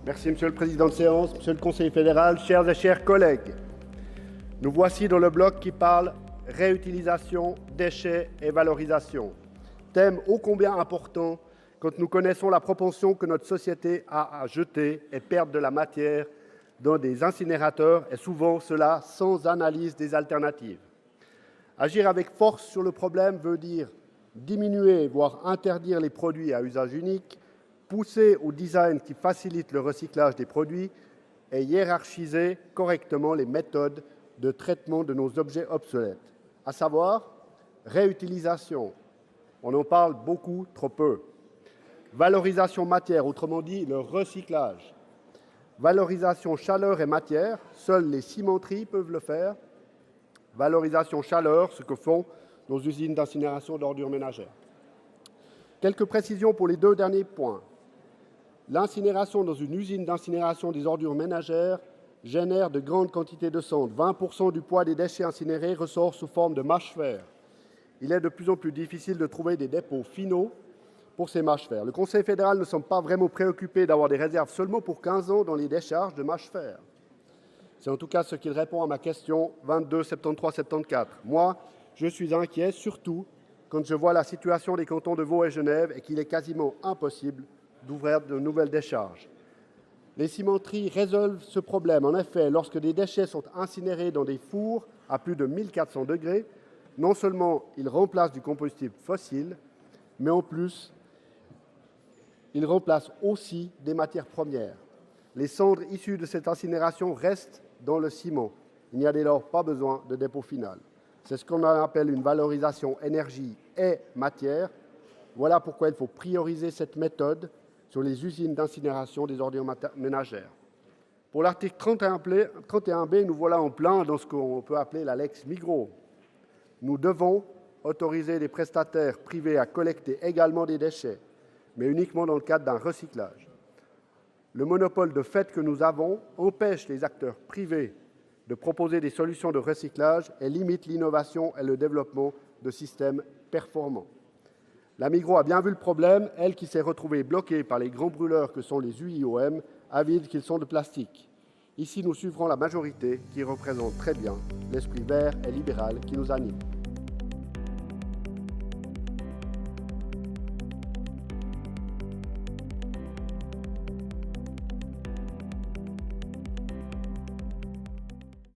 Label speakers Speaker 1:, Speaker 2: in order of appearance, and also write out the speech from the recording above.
Speaker 1: Merci, Monsieur le Président de séance, Monsieur le Conseiller fédéral, chers et chers collègues. Nous voici dans le bloc qui parle réutilisation, déchets et valorisation. Thème ô combien important quand nous connaissons la propension que notre société a à jeter et perdre de la matière dans des incinérateurs et souvent cela sans analyse des alternatives. Agir avec force sur le problème veut dire diminuer, voire interdire les produits à usage unique, pousser au design qui facilite le recyclage des produits et hiérarchiser correctement les méthodes de traitement de nos objets obsolètes, à savoir réutilisation, on en parle beaucoup, trop peu, valorisation matière, autrement dit le recyclage, valorisation chaleur et matière, seules les cimenteries peuvent le faire, valorisation chaleur, ce que font nos usines d'incinération d'ordures ménagères. Quelques précisions pour les deux derniers points. L'incinération dans une usine d'incinération des ordures ménagères génère de grandes quantités de cendres. 20% du poids des déchets incinérés ressort sous forme de mâche-fer. Il est de plus en plus difficile de trouver des dépôts finaux pour ces mâches-fer. Le Conseil fédéral ne semble pas vraiment préoccupé d'avoir des réserves seulement pour 15 ans dans les décharges de mâche-fer. C'est en tout cas ce qu'il répond à ma question 22-73-74. Moi, je suis inquiet, surtout quand je vois la situation des cantons de Vaud et Genève et qu'il est quasiment impossible d'ouvrir de nouvelles décharges. Les cimenteries résolvent ce problème. En effet, lorsque des déchets sont incinérés dans des fours à plus de 1400 degrés, non seulement ils remplacent du combustible fossile, mais en plus, ils remplacent aussi des matières premières. Les cendres issues de cette incinération restent dans le ciment. Il n'y a dès lors pas besoin de dépôt final. C'est ce qu'on appelle une valorisation énergie et matière. Voilà pourquoi il faut prioriser cette méthode sur les usines d'incinération des ordures ménagères. Pour l'article 31B, nous voilà en plein dans ce qu'on peut appeler la lex Migros. Nous devons autoriser les prestataires privés à collecter également des déchets, mais uniquement dans le cadre d'un recyclage. Le monopole de fait que nous avons empêche les acteurs privés de proposer des solutions de recyclage et limite l'innovation et le développement de systèmes performants. La Migros a bien vu le problème, elle qui s'est retrouvée bloquée par les grands brûleurs que sont les UIOM, avides qu'ils sont de plastique. Ici, nous suivrons la majorité qui représente très bien l'esprit vert et libéral qui nous anime.